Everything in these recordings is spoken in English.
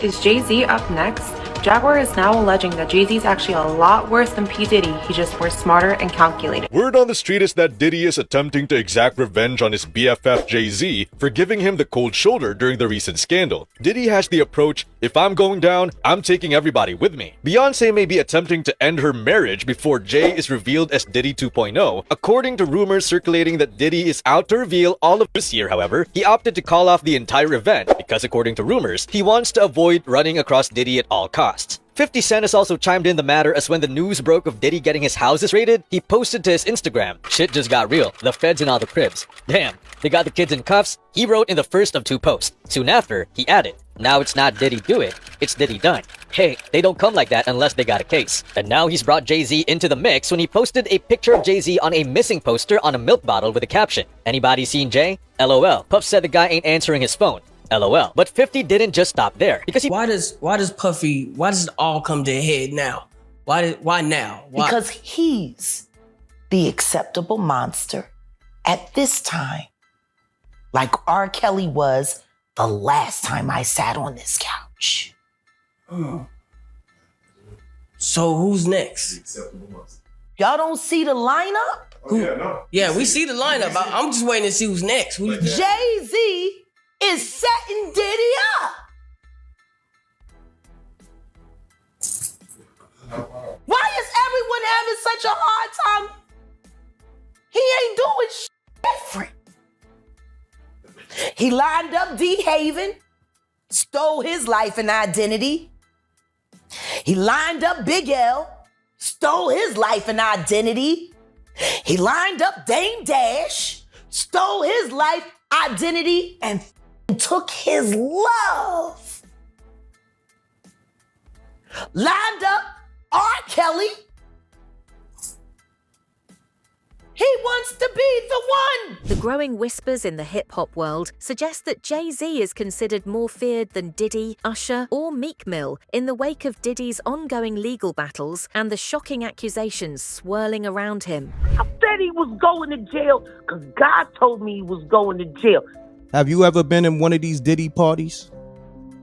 Is Jay-Z up next? Jaguar is now alleging that Jay-Z is actually a lot worse than P. Diddy, he's just more smarter and calculated. Word on the street is that Diddy is attempting to exact revenge on his BFF Jay-Z for giving him the cold shoulder during the recent scandal. Diddy has the approach, if I'm going down, I'm taking everybody with me. Beyonce may be attempting to end her marriage before Jay is revealed as Diddy 2.0. According to rumors circulating that Diddy is out to reveal all of this year, however, he opted to call off the entire event because, according to rumors, he wants to avoid running across Diddy at all costs. 50 Cent has also chimed in the matter, as when the news broke of Diddy getting his houses raided, he posted to his Instagram, "Shit just got real, the feds in all the cribs. Damn, they got the kids in cuffs," he wrote in the first of 2 posts. Soon after, he added, "Now it's not Diddy do it, it's Diddy done. Hey, they don't come like that unless they got a case." And now he's brought Jay-Z into the mix when he posted a picture of Jay-Z on a missing poster on a milk bottle with a caption, "Anybody seen Jay? LOL. Puff said the guy ain't answering his phone. LOL." But 50 didn't just stop there, because why does it all come to a head now? Why now? Why? Because he's the acceptable monster at this time, like R. Kelly was the last time I sat on this couch. So who's next? Y'all don't see the lineup? Yeah, we see the lineup. I'm just waiting to see who's next. Jay-Z is setting Diddy up. Why is everyone having such a hard time? He ain't doing shit different. He lined up D. Haven, stole his life and identity. He lined up Big L, stole his life and identity. He lined up Dame Dash, stole his life, identity, and took his love. Lined up R. Kelly. He wants to be the one. The growing whispers in the hip-hop world suggest that Jay-Z is considered more feared than Diddy, Usher, or Meek Mill in the wake of Diddy's ongoing legal battles and the shocking accusations swirling around him. I said he was going to jail because God told me he was going to jail. Have you ever been in one of these Diddy parties?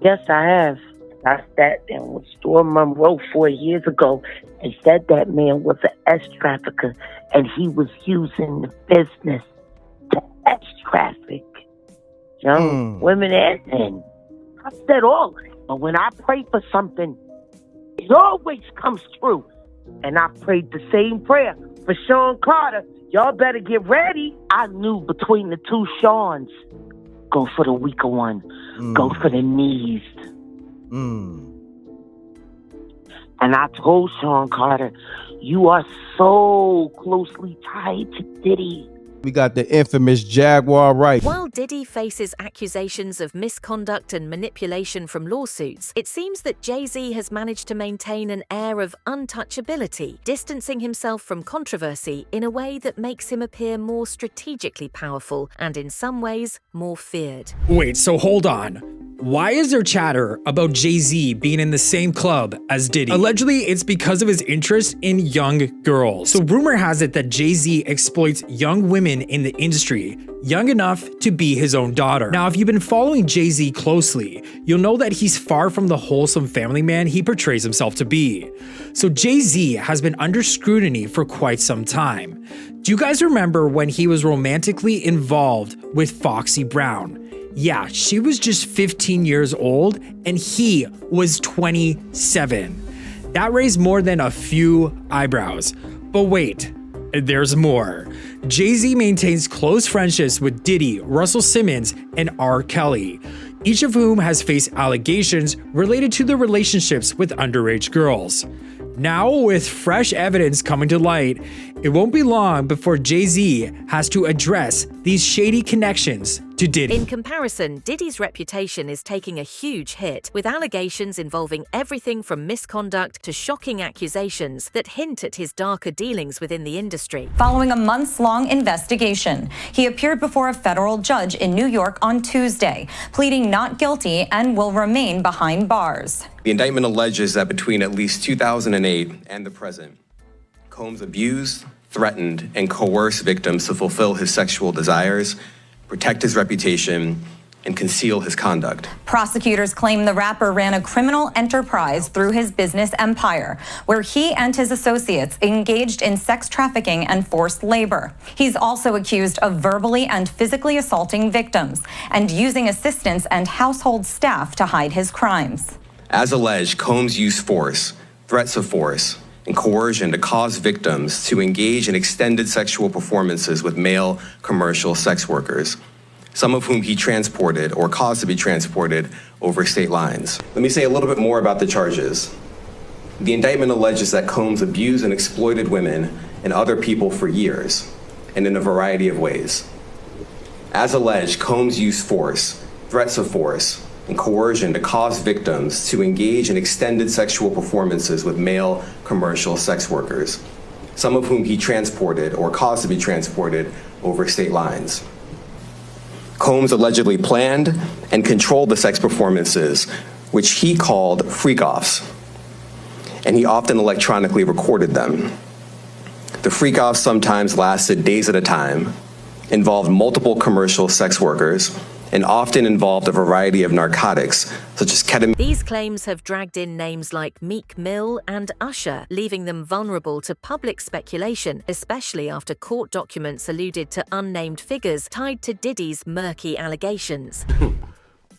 Yes, I have. I sat down with Storm Monroe 4 years ago and said that man was an S-trafficker and he was using the business to S-traffic young women and men. I said all that. But when I pray for something, it always comes true. And I prayed the same prayer for Sean Carter. Y'all better get ready. I knew between the two Seans, go for the weaker one. Go for the knees. And I told Sean Carter, you are so closely tied to Diddy. We got the infamous Jaguar right. While Diddy faces accusations of misconduct and manipulation from lawsuits, it seems that Jay-Z has managed to maintain an air of untouchability, distancing himself from controversy in a way that makes him appear more strategically powerful and in some ways more feared. Wait, so hold on. Why is there chatter about Jay-Z being in the same club as Diddy? Allegedly, it's because of his interest in young girls. So rumor has it that Jay-Z exploits young women in the industry, young enough to be his own daughter. Now, if you've been following Jay-Z closely, you'll know that he's far from the wholesome family man he portrays himself to be. So Jay-Z has been under scrutiny for quite some time. Do you guys remember when he was romantically involved with Foxy Brown? Yeah, she was just 15 years old and he was 27. That raised more than a few eyebrows. But wait, there's more. Jay-Z maintains close friendships with Diddy, Russell Simmons, and R. Kelly, each of whom has faced allegations related to their relationships with underage girls. Now, with fresh evidence coming to light, it won't be long before Jay-Z has to address these shady connections to Diddy. In comparison, Diddy's reputation is taking a huge hit, with allegations involving everything from misconduct to shocking accusations that hint at his darker dealings within the industry. Following a months-long investigation, he appeared before a federal judge in New York on Tuesday, pleading not guilty and will remain behind bars. The indictment alleges that between at least 2008 and the present, Combs abused, threatened, and coerced victims to fulfill his sexual desires, protect his reputation, and conceal his conduct. Prosecutors claim the rapper ran a criminal enterprise through his business empire, where he and his associates engaged in sex trafficking and forced labor. He's also accused of verbally and physically assaulting victims and using assistants and household staff to hide his crimes. As alleged, Combs used force, threats of force, and coercion to cause victims to engage in extended sexual performances with male commercial sex workers, some of whom he transported or caused to be transported over state lines. Let me say a little bit more about the charges. The indictment alleges that Combs abused and exploited women and other people for years, and in a variety of ways. As alleged, Combs used force, threats of force, and coercion to cause victims to engage in extended sexual performances with male commercial sex workers, some of whom he transported or caused to be transported over state lines. Combs allegedly planned and controlled the sex performances, which he called freak-offs, and he often electronically recorded them. The freak-offs sometimes lasted days at a time, involved multiple commercial sex workers, and often involved a variety of narcotics, such as ketamine. These claims have dragged in names like Meek Mill and Usher, leaving them vulnerable to public speculation, especially after court documents alluded to unnamed figures tied to Diddy's murky allegations.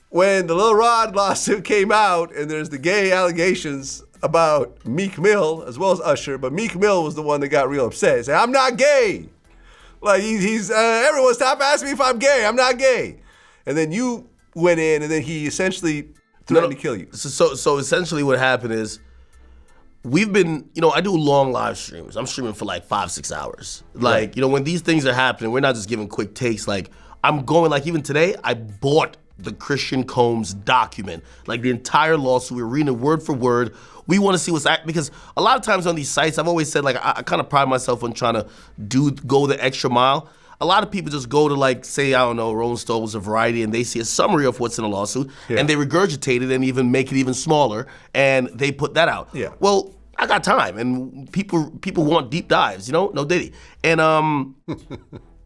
When the Lil Rod lawsuit came out, and there's the gay allegations about Meek Mill, as well as Usher, but Meek Mill was the one that got real upset. He said, I'm not gay. Like, he's everyone stop asking me if I'm gay. I'm not gay. And then you went in, and then he essentially threatened to kill you. So essentially what happened is, we've been, I do long live streams. I'm streaming for like 5-6 hours. Like, when these things are happening, we're not just giving quick takes. Like, I'm going, like even today, I bought the Christian Combs document, like the entire lawsuit. We're reading it word for word. We want to see because a lot of times on these sites, I've always said, like, I kind of pride myself on trying to go the extra mile. A lot of people just go to, like, say, I don't know, Rolling Stones or Variety, and they see a summary of what's in a lawsuit, and they regurgitate it and even make it even smaller, and they put that out. Yeah. Well, I got time, and people want deep dives, no Diddy. And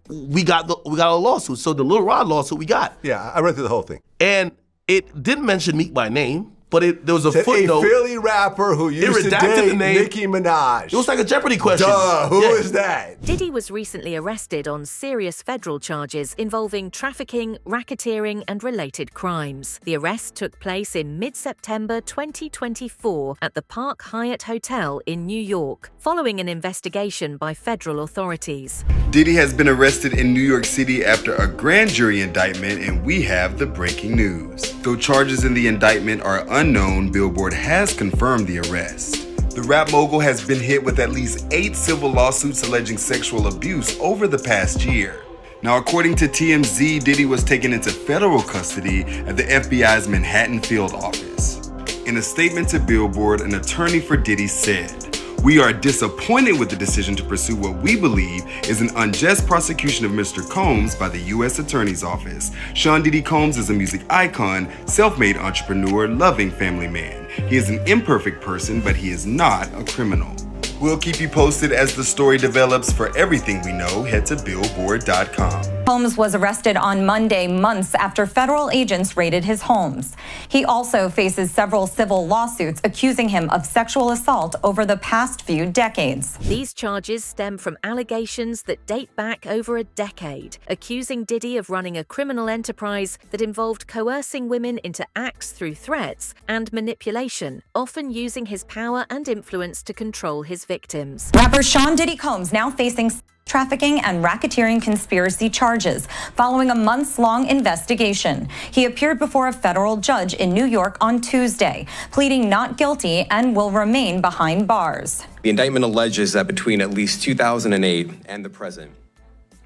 we got a lawsuit. So the Lil Rod lawsuit we got. Yeah, I read through the whole thing. And it didn't mention Meek by name, but there was a footnote. A Philly rapper who used to date Nicki Minaj. It was like a Jeopardy question. Duh, who is that? Diddy was recently arrested on serious federal charges involving trafficking, racketeering, and related crimes. The arrest took place in mid-September 2024 at the Park Hyatt Hotel in New York, following an investigation by federal authorities. Diddy has been arrested in New York City after a grand jury indictment, and we have the breaking news. Though charges in the indictment are unknown, Billboard has confirmed the arrest. The rap mogul has been hit with at least 8 civil lawsuits alleging sexual abuse over the past year. Now, according to TMZ, Diddy was taken into federal custody at the FBI's Manhattan field office. In a statement to Billboard, an attorney for Diddy said, "We are disappointed with the decision to pursue what we believe is an unjust prosecution of Mr. Combs by the U.S. Attorney's Office. Sean Diddy Combs is a music icon, self-made entrepreneur, loving family man. He is an imperfect person, but he is not a criminal." We'll keep you posted as the story develops. For everything we know, head to Billboard.com. Combs was arrested on Monday, months after federal agents raided his homes. He also faces several civil lawsuits accusing him of sexual assault over the past few decades. These charges stem from allegations that date back over a decade, accusing Diddy of running a criminal enterprise that involved coercing women into acts through threats and manipulation, often using his power and influence to control his victims. Rapper Sean Diddy Combs now facing trafficking and racketeering conspiracy charges following a months-long investigation. He appeared before a federal judge in New York on Tuesday, pleading not guilty and will remain behind bars. The indictment alleges that between at least 2008 and the present,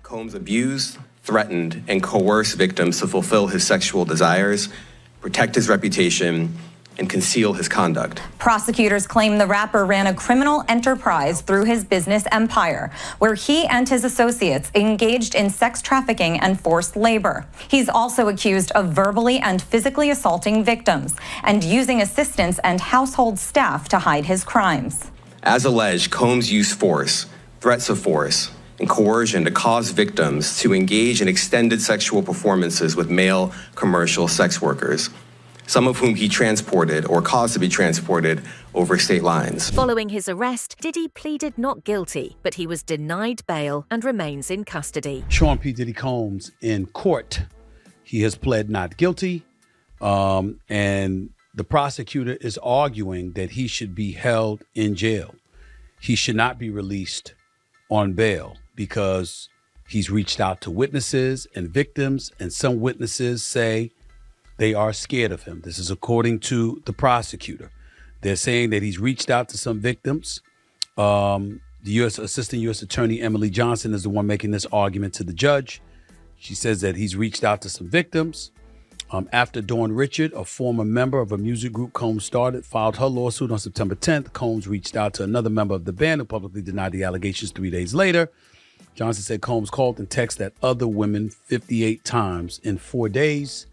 Combs abused, threatened, and coerced victims to fulfill his sexual desires, protect his reputation, and conceal his conduct. Prosecutors claim the rapper ran a criminal enterprise through his business empire, where he and his associates engaged in sex trafficking and forced labor. He's also accused of verbally and physically assaulting victims and using assistants and household staff to hide his crimes. As alleged, Combs used force, threats of force, and coercion to cause victims to engage in extended sexual performances with male commercial sex workers, some of whom he transported or caused to be transported over state lines. Following his arrest, Diddy pleaded not guilty, but he was denied bail and remains in custody. Sean P. Diddy Combs in court. He has pled not guilty, and the prosecutor is arguing that he should be held in jail. He should not be released on bail because he's reached out to witnesses and victims, and some witnesses say they are scared of him. This is according to the prosecutor. They're saying that he's reached out to some victims. The Assistant U.S. Attorney Emily Johnson is the one making this argument to the judge. She says that he's reached out to some victims. After Dawn Richard, a former member of a music group Combs started, filed her lawsuit on September 10th, Combs reached out to another member of the band who publicly denied the allegations 3 days later. Johnson said Combs called and texted other women 58 times in 4 days.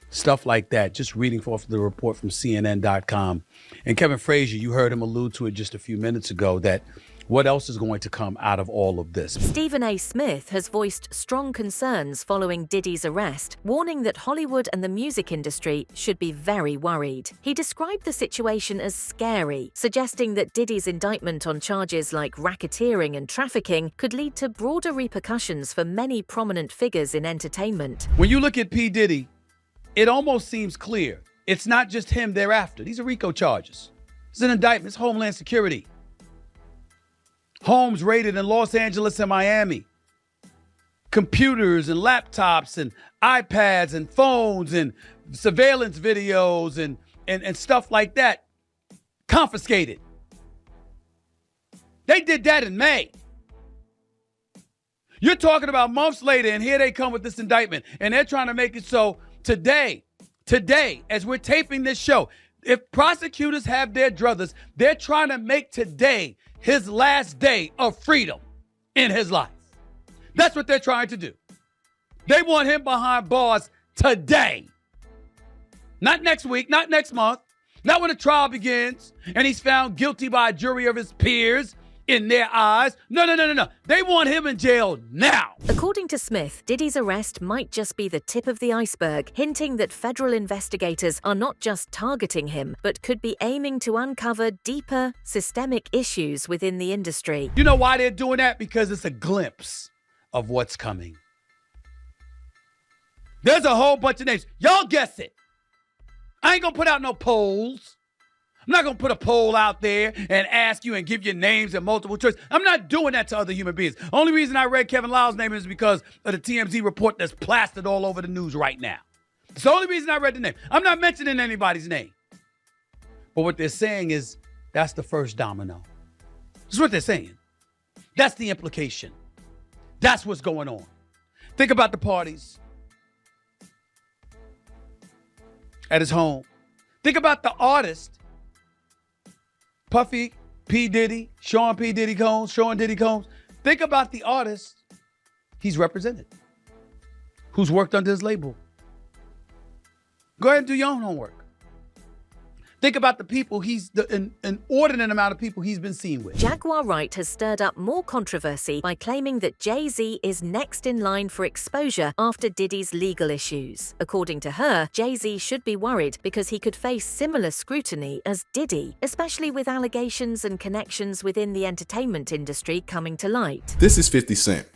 Stuff like that, just reading off the report from CNN.com. And Kevin Frazier, you heard him allude to it just a few minutes ago, that what else is going to come out of all of this? Stephen A. Smith has voiced strong concerns following Diddy's arrest, warning that Hollywood and the music industry should be very worried. He described the situation as scary, suggesting that Diddy's indictment on charges like racketeering and trafficking could lead to broader repercussions for many prominent figures in entertainment. When you look at P. Diddy, it almost seems clear. It's not just him thereafter. These are RICO charges. It's an indictment. It's Homeland Security. Homes raided in Los Angeles and Miami. Computers and laptops and iPads and phones and surveillance videos and stuff like that confiscated. They did that in May. You're talking about months later, and here they come with this indictment, and they're trying to make it so today, as we're taping this show, if prosecutors have their druthers, they're trying to make today his last day of freedom in his life. That's what they're trying to do. They want him behind bars today. Not next week, not next month, not when the trial begins and he's found guilty by a jury of his peers in their eyes. No. They want him in jail now. According to Smith, Diddy's arrest might just be the tip of the iceberg, hinting that federal investigators are not just targeting him, but could be aiming to uncover deeper, systemic issues within the industry. You know why they're doing that? Because it's a glimpse of what's coming. There's a whole bunch of names. Y'all guess it. I ain't gonna put out no polls. I'm not going to put a poll out there and ask you and give you names and multiple choice. I'm not doing that to other human beings. Only reason I read Kevin Lyle's name is because of the TMZ report that's plastered all over the news right now. It's the only reason I read the name. I'm not mentioning anybody's name. But what they're saying is that's the first domino. That's what they're saying. That's the implication. That's what's going on. Think about the parties at his home. Think about the artist, Puffy, P. Diddy, Sean P. Diddy Combs, Sean Diddy Combs. Think about the artist he's represented, who's worked under his label. Go ahead and do your own homework. Think about the people an inordinate amount of people he's been seen with. Jaguar Wright has stirred up more controversy by claiming that Jay-Z is next in line for exposure after Diddy's legal issues. According to her, Jay-Z should be worried because he could face similar scrutiny as Diddy, especially with allegations and connections within the entertainment industry coming to light. This is 50 Cent.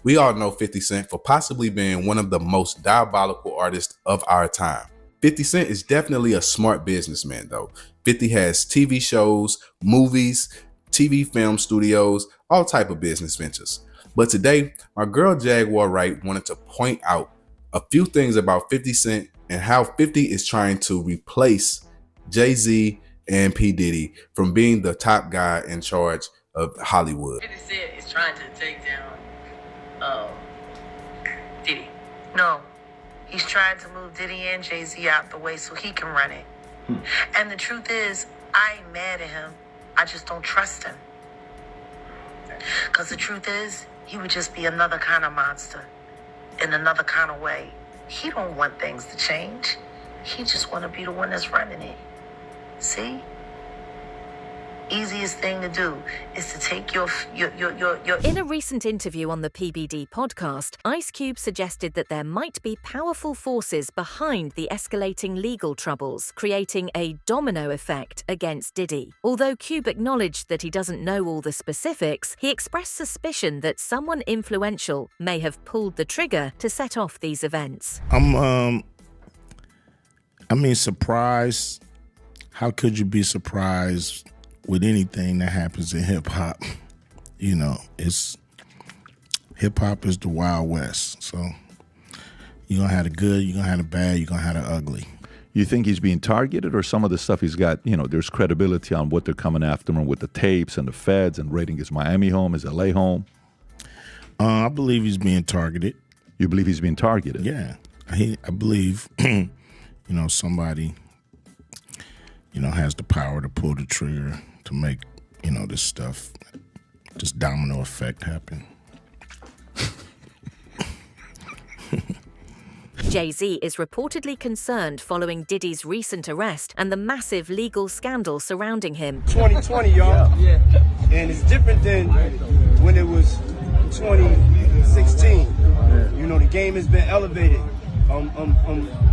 We all know 50 Cent for possibly being one of the most diabolical artists of our time. 50 Cent is definitely a smart businessman though. 50 has TV shows, movies, TV film studios, all type of business ventures. But today, my girl Jaguar Wright wanted to point out a few things about 50 Cent and how 50 is trying to replace Jay-Z and P. Diddy from being the top guy in charge of Hollywood. 50 Cent is trying to take down Diddy. No. He's trying to move Diddy and Jay-Z out the way so he can run it. And the truth is, I ain't mad at him. I just don't trust him. Because the truth is, he would just be another kind of monster in another kind of way. He don't want things to change. He just want to be the one that's running it. See? easiest thing to do is to take your In a recent interview on the PBD podcast, Ice Cube suggested that there might be powerful forces behind the escalating legal troubles, creating a domino effect against Diddy. Although Cube acknowledged that he doesn't know all the specifics, he expressed suspicion that someone influential may have pulled the trigger to set off these events. Surprised. How could you be surprised with anything that happens in hip hop? You know, hip hop is the Wild West. So you're gonna have the good, you're gonna have the bad, you're gonna have the ugly. You think he's being targeted, or some of the stuff he's got, there's credibility on what they're coming after him with the tapes and the feds and raiding his Miami home, his LA home? I believe he's being targeted. You believe he's being targeted? Yeah. I believe, somebody, has the power to pull the trigger to make, this stuff, this domino effect happen. Jay-Z is reportedly concerned following Diddy's recent arrest and the massive legal scandal surrounding him. 2020, y'all. Yeah. And it's different than when it was 2016. The game has been elevated.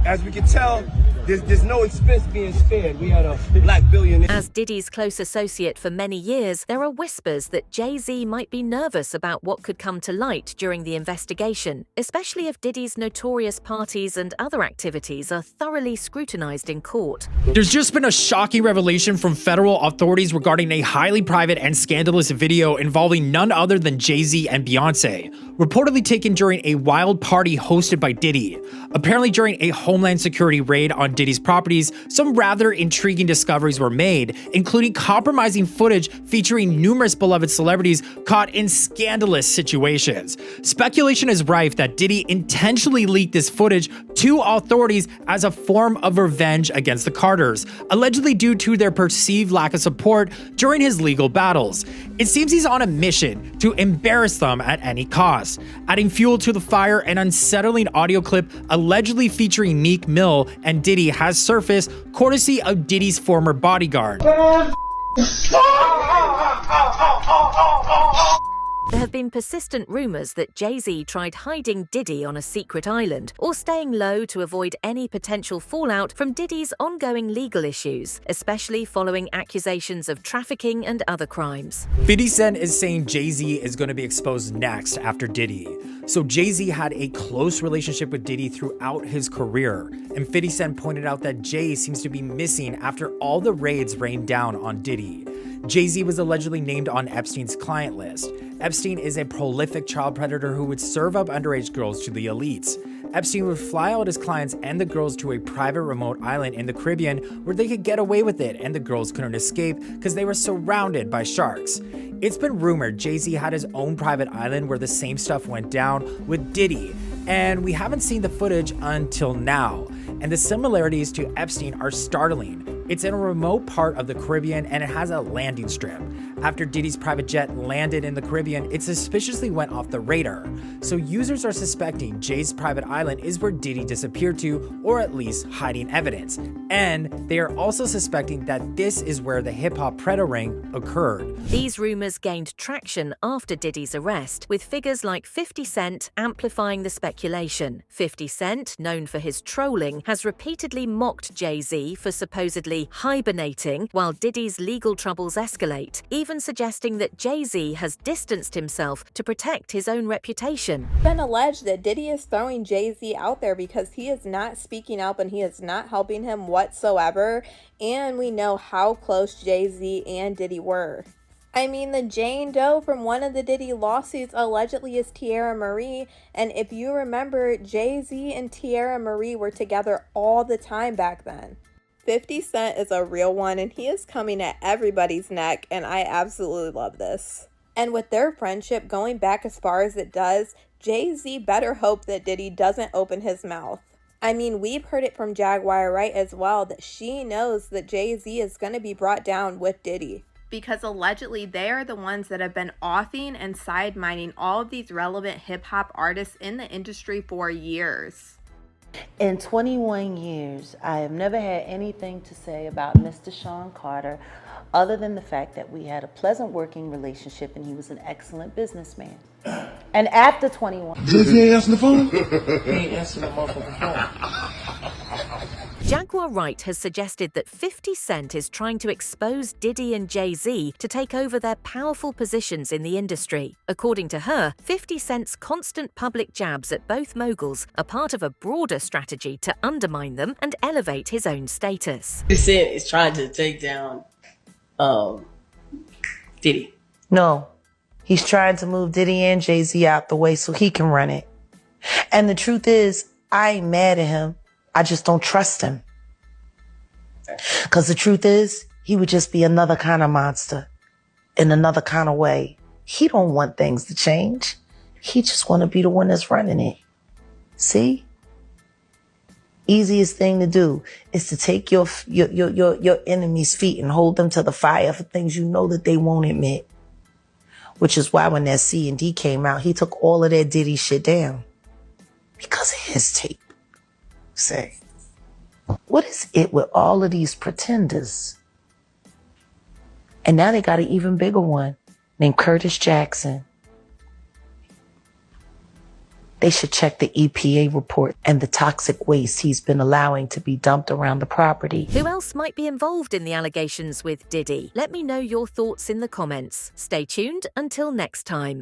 As we can tell, there's no expense being spared. We had a black billionaire. As Diddy's close associate for many years, there are whispers that Jay-Z might be nervous about what could come to light during the investigation, especially if Diddy's notorious parties and other activities are thoroughly scrutinized in court. There's just been a shocking revelation from federal authorities regarding a highly private and scandalous video involving none other than Jay-Z and Beyonce, reportedly taken during a wild party hosted by Diddy. Apparently, during a Homeland Security raid on Diddy's properties, some rather intriguing discoveries were made, including compromising footage featuring numerous beloved celebrities caught in scandalous situations. Speculation is rife that Diddy intentionally leaked this footage to authorities as a form of revenge against the Carters, allegedly due to their perceived lack of support during his legal battles. It seems he's on a mission to embarrass them at any cost. Adding fuel to the fire, an unsettling audio clip allegedly featuring Meek Mill and Diddy has surfaced, courtesy of Diddy's former bodyguard. There have been persistent rumors that Jay-Z tried hiding Diddy on a secret island or staying low to avoid any potential fallout from Diddy's ongoing legal issues, especially following accusations of trafficking and other crimes. 50 Cent is saying Jay-Z is going to be exposed next after Diddy. So Jay-Z had a close relationship with Diddy throughout his career, and 50 Cent pointed out that Jay seems to be missing after all the raids rained down on Diddy. Jay-Z was allegedly named on Epstein's client list. Epstein is a prolific child predator who would serve up underage girls to the elites. Epstein would fly out his clients and the girls to a private remote island in the Caribbean where they could get away with it and the girls couldn't escape because they were surrounded by sharks. It's been rumored Jay-Z had his own private island where the same stuff went down with Diddy, and we haven't seen the footage until now. And the similarities to Epstein are startling. It's in a remote part of the Caribbean and it has a landing strip. After Diddy's private jet landed in the Caribbean, it suspiciously went off the radar. So users are suspecting Jay's private island is where Diddy disappeared to, or at least hiding evidence. And they are also suspecting that this is where the hip-hop Predator ring occurred. These rumors gained traction after Diddy's arrest, with figures like 50 Cent amplifying the speculation. 50 Cent, known for his trolling, has repeatedly mocked Jay-Z for supposedly hibernating while Diddy's legal troubles escalate, even suggesting that Jay-Z has distanced himself to protect his own reputation. It's been alleged that Diddy is throwing Jay-Z out there because he is not speaking up and he is not helping him whatsoever, and we know how close Jay-Z and Diddy were. I mean, the Jane Doe from one of the Diddy lawsuits allegedly is Tierra Marie, and if you remember, Jay-Z and Tierra Marie were together all the time back then. 50 Cent is a real one, and he is coming at everybody's neck, and I absolutely love this. And with their friendship going back as far as it does, Jay-Z better hope that Diddy doesn't open his mouth. I mean, we've heard it from Jaguar Wright as well, that she knows that Jay-Z is going to be brought down with Diddy. Because allegedly they are the ones that have been offing and side mining all of these relevant hip-hop artists in the industry for years. In 21 years, I have never had anything to say about Mr. Sean Carter other than the fact that we had a pleasant working relationship and he was an excellent businessman. And after 21... Jay-Z ain't answering the phone? He ain't answering the motherfucking phone. Jaguar Wright has suggested that 50 Cent is trying to expose Diddy and Jay-Z to take over their powerful positions in the industry. According to her, 50 Cent's constant public jabs at both moguls are part of a broader strategy to undermine them and elevate his own status. 50 Cent is trying to take down Diddy. No, he's trying to move Diddy and Jay-Z out the way so he can run it. And the truth is, I ain't mad at him. I just don't trust him. Because the truth is, he would just be another kind of monster in another kind of way. He don't want things to change. He just want to be the one that's running it. See? Easiest thing to do is to take your enemy's feet and hold them to the fire for things you know that they won't admit. Which is why when that C&D came out, he took all of that Diddy shit down. Because of his tape. Say, what is it with all of these pretenders? And now they got an even bigger one named Curtis Jackson. They should check the EPA report and the toxic waste he's been allowing to be dumped around the property. Who else might be involved in the allegations with Diddy? Let me know your thoughts in the comments. Stay tuned until next time.